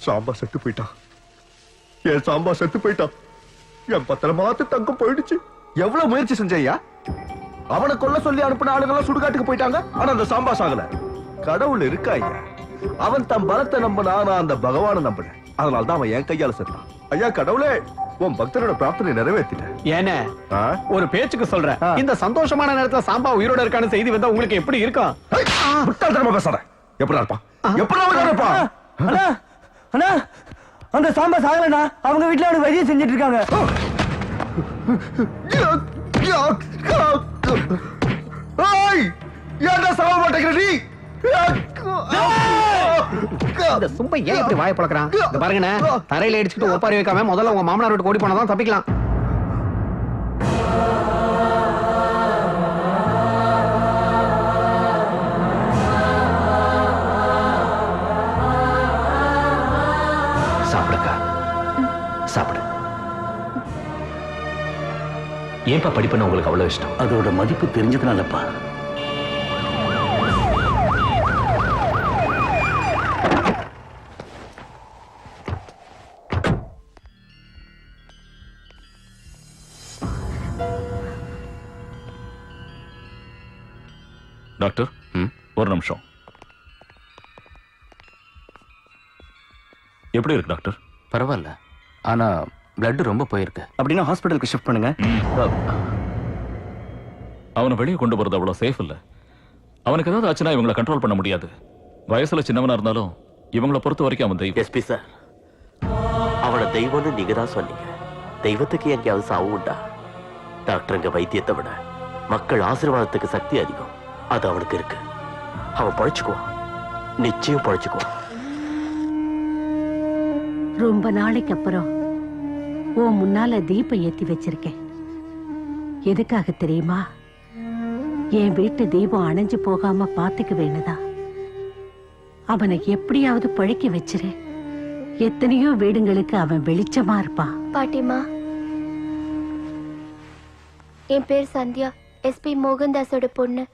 சாம்பா செத்து போயிட்டான். என் சாம்பா செத்து போயிட்டான். என் பத்திரமாத்து தங்கம் போயிடுச்சு. எவ்வளவு முயற்சி செஞ்சையா? அவனை கொல்ல சொல்லி அனுப்பின ஆளுங்கெல்லாம் சுடுகாட்டுக்கு போயிட்டாங்க. ஆனா அந்த சாம்பா சாகல. கடவுள் இருக்கா ஐயா. அவன் தன் பலத்தை நம்பினா, நான் அந்த பகவானை நம்பினேன். அதனால்தான் அவன் என் கையால செத்தான். ஐயா கடவுளே, உன் பக்தரோட பிரார்த்தனை நிறைவேற்றிட்டேன். ஏன ஒரு பேச்சுக்கு சொல்றேன். இந்த சந்தோஷமான நேரத்துல சாம்பா உயிரோட இருக்கான செய்தி வந்தா உங்களுக்கு எப்படி இருக்கும்? முட்டாள்தனமா பேசாத. எப்படி இருப்பான்? எப்படி இருப்பான்? அண்ணா அண்ணா, அந்த சாம்பா சாகலண்ணா. அவங்க வீட்டுல அவனுக்கு வைத்தியம் செஞ்சுட்டு இருக்காங்க. சாக மாட்டேங்கிற நீ. இந்த சும்பை ஏன் இப்படி வாயை பழக்கிறான்? பாருங்கண்ணே, தரையில அடிச்சுட்டு ஒப்பாரி வைக்காம முதல்ல உங்க மாமனார் வீட்டு ஓடி போனாதான் தப்பிக்கலாம். சாப்பிடுக்கா, சாப்பிடு. ஏன்பா படிப்புன்னு உங்களுக்கு அவ்வளவு இஷ்டம்? அதோட மதிப்பு தெரிஞ்சதுனாலப்பா. டாக்டர், ஒரு நிமிஷம். எப்படி இருக்கு டாக்டர்? பரவாயில்ல, ஆனா பிளட் ரொம்ப போயிருக்கு. அப்படின்னா ஹாஸ்பிட்டலுக்கு ஷிஃப்ட் பண்ணுங்க. அவனை வெளியே கொண்டு போறது அவ்வளவு சேஃப் இல்ல. அவனுக்கு ஏதாவது ஆச்சுன்னா இவங்களை கண்ட்ரோல் பண்ண முடியாது. வயசுல சின்னவனா இருந்தாலும் இவங்களை பொறுத்த வரைக்கும் அவன் தெய்வம். எஸ்பி சார், அவனை தெய்வம்னு நீங்க தான் சொன்னீங்க. தெய்வத்துக்கு எங்கேயாவது சாவு உண்டா? டாக்டருங்க வைத்தியத்தை விட மக்கள் ஆசீர்வாதத்துக்கு சக்தி அதிகம். அது அவனுக்கு இருக்கு. அவன் பழைச்சுக்குவான், நிச்சயம் பழைச்சுக்குவான். ரொம்ப நாளைக்கு அப்புறம் உன் முன்னால தீபம் ஏத்தி வச்சிருக்கேன். எதுக்காக தெரியுமா? என் வீட்டு தீபம் அணைஞ்சு போகாம பாத்துக்க வேணுதான். அவனை எப்படியாவது பழிக்க வச்சிரு. எத்தனையோ வீடுங்களுக்கு அவன் வெளிச்சமா இருப்பான். பாட்டிமா, என் பேர் சந்தியா, எஸ்பி மோகன்தாஸோட பொண்ணு.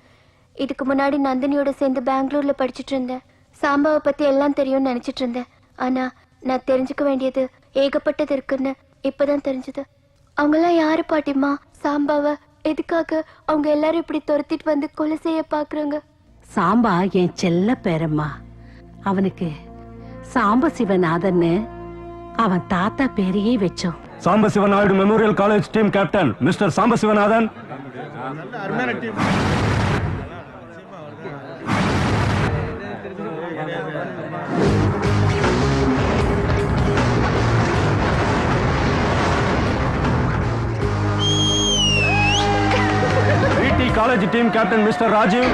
இதுக்கு முன்னாடி நந்தினியோட சேர்ந்து பெங்களூர்ல படிச்சுட்டு இருந்தேன். சாம்பாவை பத்தி எல்லாம் தெரியும்னு நினைச்சிட்டு இருந்தேன். ஆனா நான் தெரிஞ்சுக்க வேண்டியது ஏகப்பட்டது இருக்குன்னு இப்பதான் தெரிஞ்சது. அவங்கெல்லாம் யாரு பாட்டிமா? சாம்பாவை எதுக்காக அவங்க எல்லாரும் இப்படி துரத்திட்டு வந்து கொலை செய்ய பாக்குறாங்க? சாம்பா என் செல்ல பேரம்மா. அவனுக்கு சாம்ப சிவநாதன்னு அவன் தாத்தா பேரையே வச்சோம். Samba Sivanaidu memorial college team captain mister Samba Sivanathan. VT college team captain mister Rajeev.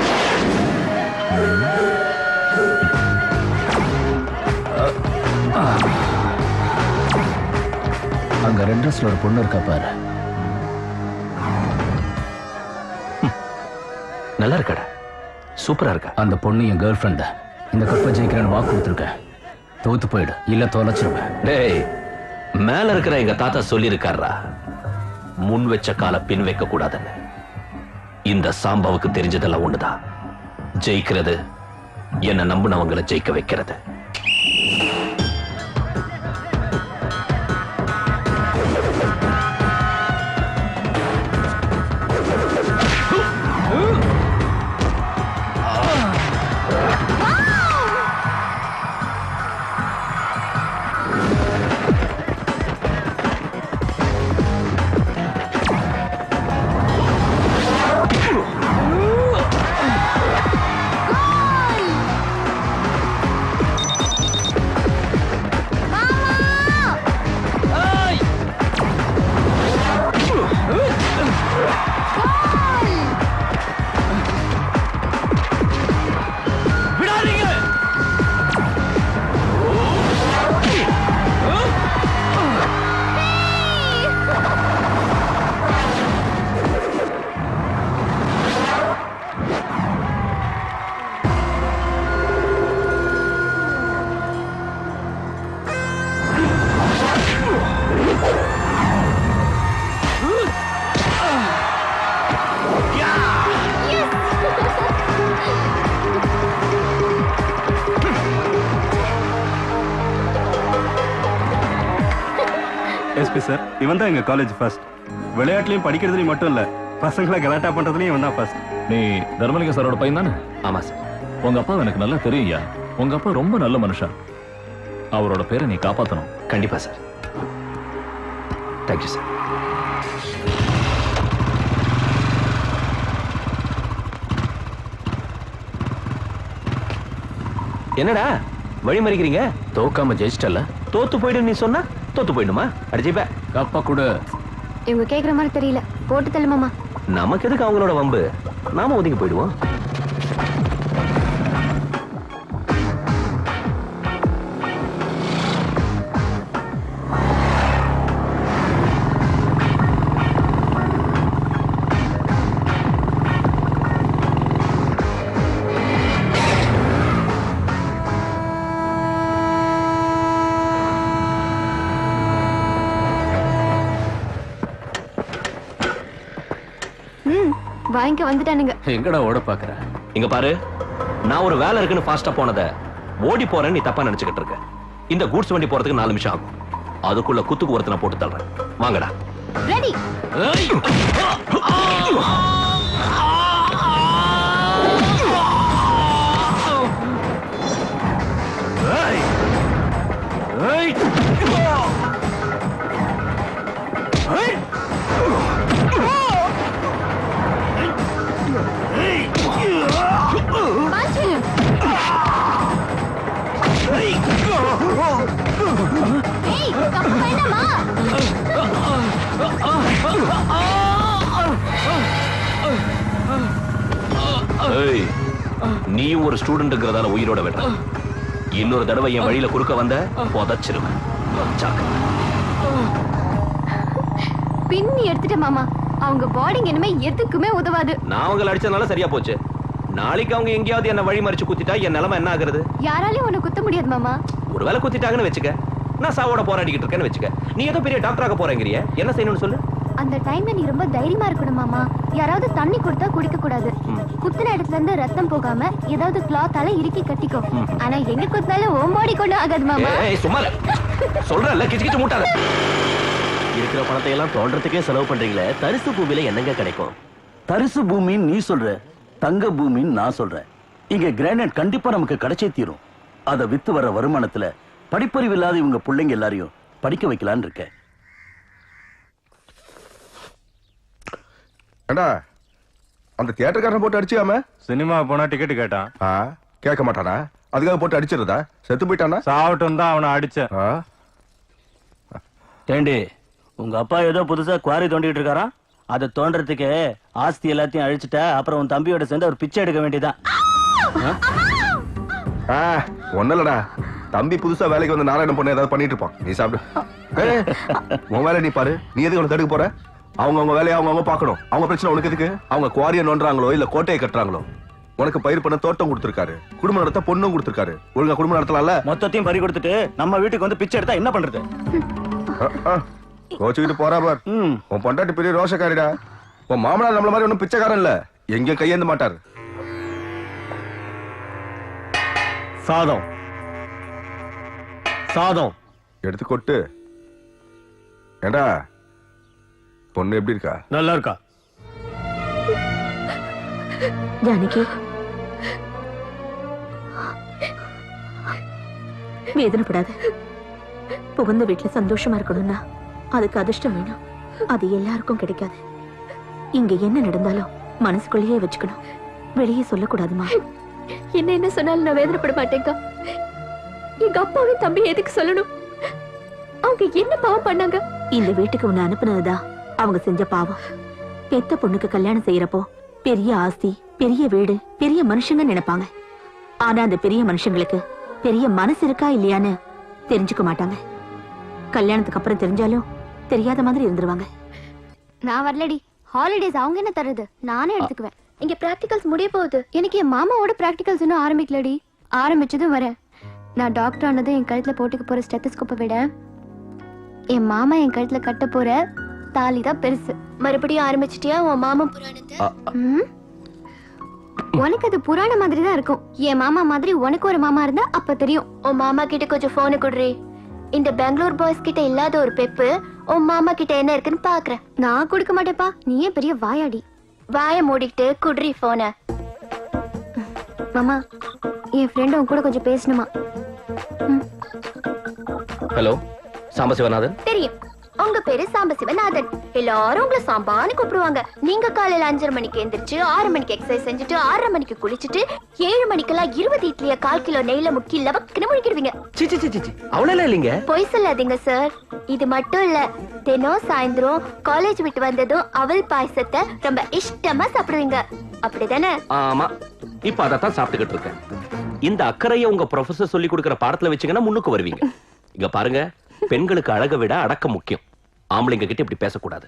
அங்க ரெட் ட்ரெஸ்ல ஒரு பொண்ணு இருக்கா பாரு. நல்லா இருக்கடா, சூப்பரா இருக்கா. அந்த பொண்ணு என் கேர்ள் ஃப்ரெண்ட். இந்த கப்பை ஜெயிக்கிறேன்னு வாக்கு கொடுத்துருக்கேன். தோத்து போயிடு, இல்ல தொலைச்சிருவேன். டேய், மேல இருக்கிற எங்க தாத்தா சொல்லி இருக்காரா, முன் வச்ச கால பின் வைக்க கூடாதுன்னு. இந்த சாம்பாவுக்கு தெரிஞ்சதெல்லாம் ஒண்ணுதான், ஜெயிக்கிறது என்ன நம்பினவங்களை ஜெயிக்க வைக்கிறது. எஸ்பி சார், இவன் தான் எங்க காலேஜ் ஃபர்ஸ்ட். விளையாட்டுலயும் படிக்கிறதுலயும் மட்டும் இல்ல, பசங்களை கலாட்டா பண்றதுலயும் இவன் தான் ஃபர்ஸ்ட். நீ தர்மலிங்க சாரோட பையன் தானே? ஆமா சார். உங்க அப்பா எனக்கு நல்லா தெரியும்யா. உங்க அப்பா ரொம்ப நல்ல மனுஷன். அவரோட பேரை நீ காப்பாத்தணும். கண்டிப்பா சார். Thank you sir. என்னடா வழி மறிக்கிறீங்க? தோக்காம ஜெயிச்சிட்டல. தோத்து போயிடு நீ சொன்னா தோத்து போயிடுமா? அடிச்சுப்ப. அப்பா கூட இவங்க கேக்குற மாதிரி தெரியல. போட்டு தள்ளு மாமா. நமக்கு எதுக்கு அவங்களோட வம்பு? நாம ஒதுங்கி போயிடுவோம். வாங்கிக்க வந்துட்டானுங்க. எங்கடா ஓட பாக்குற? இங்க பாரு, நான் ஒரு வேலை இருக்குன்னு ஃபாஸ்டா போனத ஓடி போறேன்னு நீ தப்பா நினைச்சுக்கிட்டு இருக்க. இந்த கூட்ஸ் வண்டி போறதுக்கு 4 நிமிஷம் ஆகும். அதுக்குள்ள குத்துக்கு ஒருத்தனை போட்டு தள்ளுறேன். வாங்கடா. ரெடி. நீயும் ஒரு ஸ்டூடெண்ட்ங்கிறதால உயிரோட விடுற. இன்னொரு தடவை என் வழியில குறுக்க வந்த புதைச்சிருவேன். பின்னி எடுத்துட்ட மாமா. அவங்க பாடிங் இனிமே எதுக்குமே உதவாது. நான் அவங்களை அடிச்சதுனால சரியா போச்சு. நாளைக்கு அவங்க எங்கேயாவது என்ன வழி மறிச்சு குத்திட்டா என் நிலைமை என்ன ஆகுறது? யாராலையும் உன்னை குத்த முடியாது மாமா. ஒருவேளை குத்திட்டாங்கன்னு வச்சுக்க, நான் சாவோட போராடிக்கிட்டு இருக்கேன்னு வச்சுக்க. நீ ஏதோ பெரிய டாக்டராக போறேங்கிறிய, என்ன செய்யணும்னு சொல்லு. அந்த டைம்ல நீ ரொம்ப தைரியமா இருக்கணும் மாமா. யாராவது தண்ணி கொடுத்தா குடிக்க கூடாது. குத்துன இடத்துல இருந்து ரத்தம் போகாம ஏதாவது கிளாத்தால இறுக்கி கட்டிக்கோ. ஆனா எங்க குத்தாலும் ஓம்பாடி கொண்டு ஆகாது மாமா. சும்மா சொல்றல, கிச்சு கிச்சு மூட்டாத. இருக்கிற பணத்தை எல்லாம் தோன்றதுக்கே செலவு பண்றீங்களே, தரிசு பூமியில என்னங்க கிடைக்கும்? தரிசு பூமின்னு நீ சொல்ற, தங்க பூமின்னு நான் சொல்றேன். இங்க கிரானைட் கண்டிப்பா நமக்கு கிடைச்சே தீரும். அதை வித்து வர வருமானத்துல படிப்பறிவு இல்லாத இவங்க பிள்ளைங்க எல்லாரையும் படிக்க வைக்கலான்னு இருக்க. ஏண்டா அந்த தியேட்டர்காரன் போட்டு அடிச்சியாம? சினிமா போனா டிக்கெட் கேட்டான். கேட்க மாட்டானா? அதுக்காக போட்டு அடிச்சிருந்தா? செத்து போயிட்டானா? சாவட்டும் தான் அவனை அடிச்சேன். ஏண்டி, உங்க அப்பா ஏதோ புதுசா குவாரி தோண்டிட்டு இருக்காரா? அதை தோன்றதுக்கு ஆஸ்தி எல்லாத்தையும் அழிச்சுட்டா அப்புறம் உன் தம்பியோட சேர்ந்து ஒரு பிச்சை எடுக்க வேண்டியதான். ஒண்ணு இல்லடா, தம்பி புதுசா வேலைக்கு வந்து நாராயணன் பொண்ணு ஏதாவது பண்ணிட்டு இருப்பான். நீ சாப்பிடு. உன் வேலை நீ பாரு. நீ எதுக்கு அவனை தடுக்க போற? அவங்க வேலையை அவங்க பார்க்கணும். அவங்க பிரச்சனை உனக்கு எதுக்கு? அவங்க குவாரியை நோண்டுறாங்களோ இல்ல கோட்டையை கட்டுறாங்களோ? உனக்கு பயிர் பண்ண தோட்டம் கொடுத்திருக்காரு, குடும்பம் நடத்த பொண்ணும் கொடுத்திருக்காரு. ஒழுங்கா குடும்பம் நடத்தலாம்ல? மொத்தத்தையும் பறி கொடுத்துட்டு நம்ம வீட்டுக்கு வந்து பிச்சை எடுத்தா என்ன பண்றது? கோச்சுக்கிட்டு போறா பார். உன் பொண்டாட்டி பெரிய ரோஷக்காரிடா. உன் மாமனார் நம்மள மாதிரி ஒன்னும் பிச்சைக்காரன் இல்ல, எங்க கையேந்த மாட்டார். சாதம் சாதம் எடுத்து கொட்டு. ஏண்டா பொண்ணு எப்படி இருக்கா? நல்லா இருக்கா? ஜானகி, வேதனைப்படாத. புகுந்த வீட்டுல சந்தோஷமா இருக்கணும்னா அதுக்கு அதிர்ஷ்டம் வேணும். அது எல்லாருக்கும் கிடைக்காது. இங்க என்ன நடந்தாலும் மனசுக்குள்ளேயே வச்சுக்கணும், வெளியே சொல்லக்கூடாதுமா. என்ன சொன்னாலும் நான் வேதனைப்பட மாட்டேங்க. எங்க அப்பாவும் தம்பி எதுக்கு சொல்லணும்? அவங்க என்ன பாவம் பண்ணாங்க? இந்த வீட்டுக்கு உன்னை அனுப்புனதுதான் அவங்க செஞ்ச பாவம். பெத்த பொண்ணுக்கு கல்யாணம் செய்யறப்போ பெரிய ஆஸ்தி, பெரிய வீடு, பெரிய மனுஷங்க நினைப்பாங்க. ஆனா அந்த பெரிய மனுஷங்களுக்கு பெரிய மனசு இருக்கா இல்லையான்னு தெரிஞ்சுக்க மாட்டாங்க. கல்யாணத்துக்கு அப்புறம் தெரிஞ்சாலும் தெரியாத மாதிரி இருந்துருவாங்க. நான் வரலடி. ஹாலிடேஸ் அவங்க என்ன தருது, நானே எடுத்துக்குவேன். இங்க பிராக்டிகல்ஸ் முடிய போகுது. எனக்கு என் மாமாவோட பிராக்டிகல்ஸ் இன்னும் ஆரம்பிக்கலடி. ஆரம்பிச்சதும் வரேன். நான் டாக்டர் ஆனதும் என் கழுத்துல போட்டுக்க போற ஸ்டெத்தஸ்கோப்பை விட என் மாமா என் கழுத்துல கட்ட போற தாலி தான் பெருசு. மறுபடியும் ஆரம்பிச்சிட்டியா உன் மாமா புராணத்தை? உனக்கு அது புராண மாதிரி தான் இருக்கும். என் மாமா மாதிரி உனக்கு ஒரு மாமா இருந்தா அப்ப தெரியும். உன் மாமா கிட்ட கொஞ்சம் போனை குடுறி. இந்த பெங்களூர் பாய்ஸ் கிட்ட இல்லாத ஒரு பெப்பு உன் மாமா கிட்ட என்ன இருக்குன்னு பாக்குறேன். நான் கொடுக்க மாட்டேப்பா, நீயே பெரிய வாயாடி. வாய மூடிக்கிட்டு குட்ரி போன. மாமா, என் ஃப்ரெண்ட் உன் கூட கொஞ்சம் பேசணுமா? ஹலோ சாம்பசிவநாதன். தெரியும், உங்க பேரு சாம்பசிவநாதன். எல்லாரும் உங்களை சாம்பான்னு கூப்பிடுவாங்க. நீங்க காலையில 5:30 மணிக்கு எந்திரிச்சு 6 மணிக்கு எக்ஸசைஸ் செஞ்சுட்டு 6:30 மணிக்கு குளிச்சுட்டு 7 மணிக்கெல்லாம் 20 இட்லிய 1/4 கிலோ நெய்ல முக்கி லவக்குன்னு முழிக்கிடுவீங்க. அவ்வளவு இல்லைங்க. பொய் சொல்லாதீங்க சார். இது மட்டும் இல்ல, தினம் சாயந்தரம் காலேஜ் விட்டு வந்ததும் அவல் பாயசத்தை ரொம்ப இஷ்டமா சாப்பிடுவீங்க. அப்படிதானே? ஆமா, இப்ப அதத்தான் சாப்பிட்டுக்கிட்டு இருக்கேன். இந்த அக்கறையை உங்க ப்ரொஃபசர் சொல்லி கொடுக்கிற பாடத்துல வச்சீங்கன்னா முன்னுக்கு வருவீங்க. இங்க பாருங்க, பெண்களுக்கு அழக விட அடக்கம் முக்கியம். ஆம்பளைங்க கிட்ட இப்படி பேசக்கூடாது.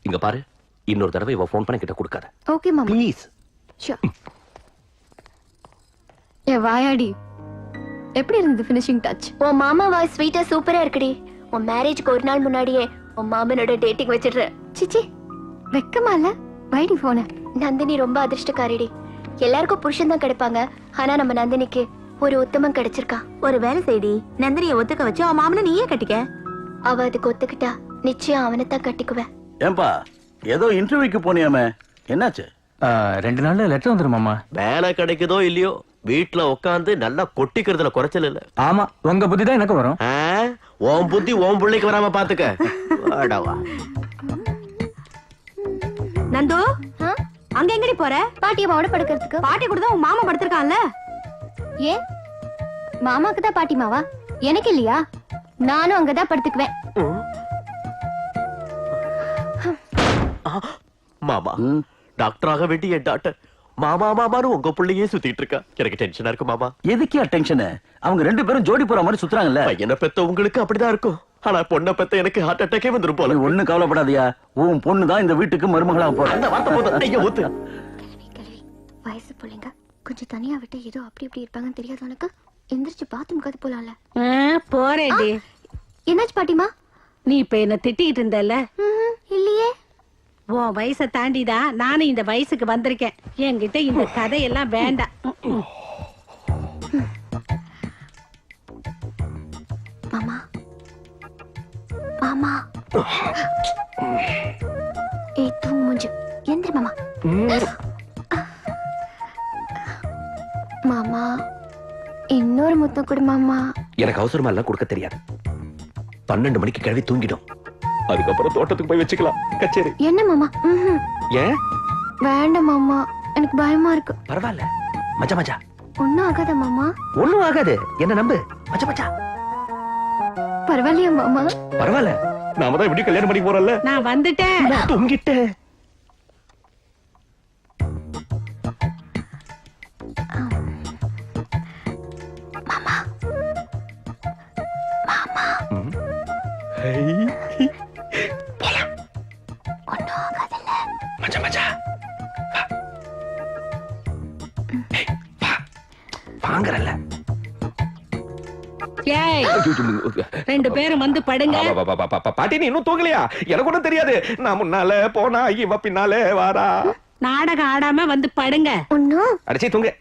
இங்க பாரு, இன்னொரு தடவை இவ போன் பண்ண கிட்ட கொடுக்காத. ஓகே மாமா. ப்ளீஸ். ஏ வாயாடி, எப்படி இருந்தது ஃபினிஷிங் டச்? உன் மாமா வாய்ஸ் ஸ்வீட்டா சூப்பரா இருக்குடி. உன் மேரேஜ்க்கு ஒரு நாள் முன்னாடியே உன் மாமனோட டேட்டிங் வச்சிடுற. சிச்சி, வெக்கமா இல்ல? வைடி போன. நந்தினி ரொம்ப அதிர்ஷ்டக்காரிடி. எல்லாருக்கும் புருஷன் தான் கிடைப்பாங்க, ஆனா நம்ம நந்தினிக்கு ஒரு உத்தமம் கிடைச்சிருக்கா. ஒரு வேலை செய்டி, நந்தினியை ஒத்துக்க வச்சு அவன் மாமனை நீயே கட்டிக்க. அவ அதுக்கு ஒத்துக்கிட்டா நிச்சயம் அவனைத்தான் கட்டிக்குவேன். ஏன்பா ஏதோ இன்டர்வியூக்கு போனியாமே, என்னாச்சு? 2 நாள்ல லெட்டர் வந்துரும் மாமா. வேலை கிடைக்குதோ இல்லையோ, வீட்டுல உட்காந்து நல்லா கொட்டிக்கிறதுல குறைச்சல் இல்ல. ஆமா, உங்க புத்தி தான் எனக்கு வரும். உன் புத்தி உன் பிள்ளைக்கு வராம பாத்துக்க. வாடவா. நந்து, அங்க எங்கடி போற? பாட்டியை மாவோட படுக்கிறதுக்கு. பாட்டி கூட தான் உன் மாமா படுத்திருக்கான்ல. ஏன் மாமாக்கு தான் பாட்டி மாவா, எனக்கு இல்லையா? நானும் அங்கதான் படுத்துக்குவேன். மாமா, டாக்டராக வேண்டிய என் டாக்டர் மாமா மாமான்னு உங்க பிள்ளையே சுத்திட்டு இருக்கா. எனக்கு டென்ஷனா இருக்கு மாமா. எதுக்கே டென்ஷன்? அவங்க 2 பேரும் ஜோடி போற மாதிரி சுத்துறாங்கல்ல. பையனை பெத்த உங்களுக்கு அப்படிதான் இருக்கும், ஆனா பொண்ணை பெத்த எனக்கு ஹார்ட் அட்டாக்கே வந்துரும் போல. ஒண்ணு கவலைப்படாதியா, உன் பொண்ணு தான் இந்த வீட்டுக்கு மருமகளா போற. அந்த வார்த்தை போதும். ஐயா ஊத்து. வயசு பிள்ளைங்க கொஞ்சம் தனியா விட்டு ஏதோ அப்படி இப்படி இருப்பாங்கன்னு தெரியாது உனக்கு? எந்திரிச்சு பாத்ரூம் கது போலாம்ல. போறேடி. என்னாச்சு பாட்டிமா? நீ இப்ப என்ன திட்டிட்டு இருந்தல? இல்லையே. உன் வயசை தாண்டிதான் நானும் இந்த வயசுக்கு வந்திருக்கேன். என்கிட்ட இந்த கதையெல்லாம் வேண்டாம். மாமா மாமா, ஏய் தூங்கு மூஞ்சு, எந்திரி மாமா. மாமா, இன்னொரு முத்தம் கொடு மாமா. எனக்கு அவசரமா எல்லாம் கொடுக்க தெரியாது. 12 மணிக்கு கிளவி தூங்கிடும். அதுக்கப்புறம் தோட்டத்துக்கு போய் வச்சுக்கலாம் கச்சேரி. என்ன மாமா? ஏன் வேண்டாம் மாமா, எனக்கு பயமா இருக்கு. பரவாயில்ல, மச்சா மச்சா. ஒண்ணும் ஆகாத மாமா. ஒண்ணும் ஆகாது, என்ன நம்பு. மச்சா மச்சா. பரவாயில்லையா மாமா? பரவாயில்ல, நாம தான் எப்படி கல்யாணம் பண்ணி போறோம்ல. நான் வந்துட்டேன். நான் தூங்கிட்டேன். மாமா மாமா, போலாம். ஒண்ணும் ஆகாதுல்ல? மச்சா மச்சா, வாங்கறல்ல. ஏய், 2 பேரும் வந்து படுங்க. பாட்டி, நீ இன்னும் தூங்கலையா? எனக்கு ஒண்ணும் தெரியாது. நான் முன்னால போனா இவ பின்னாலே வாரா. நாடகம் ஆடாம வந்து படுங்க. ஒண்ணும் அடிச்சு தூங்க.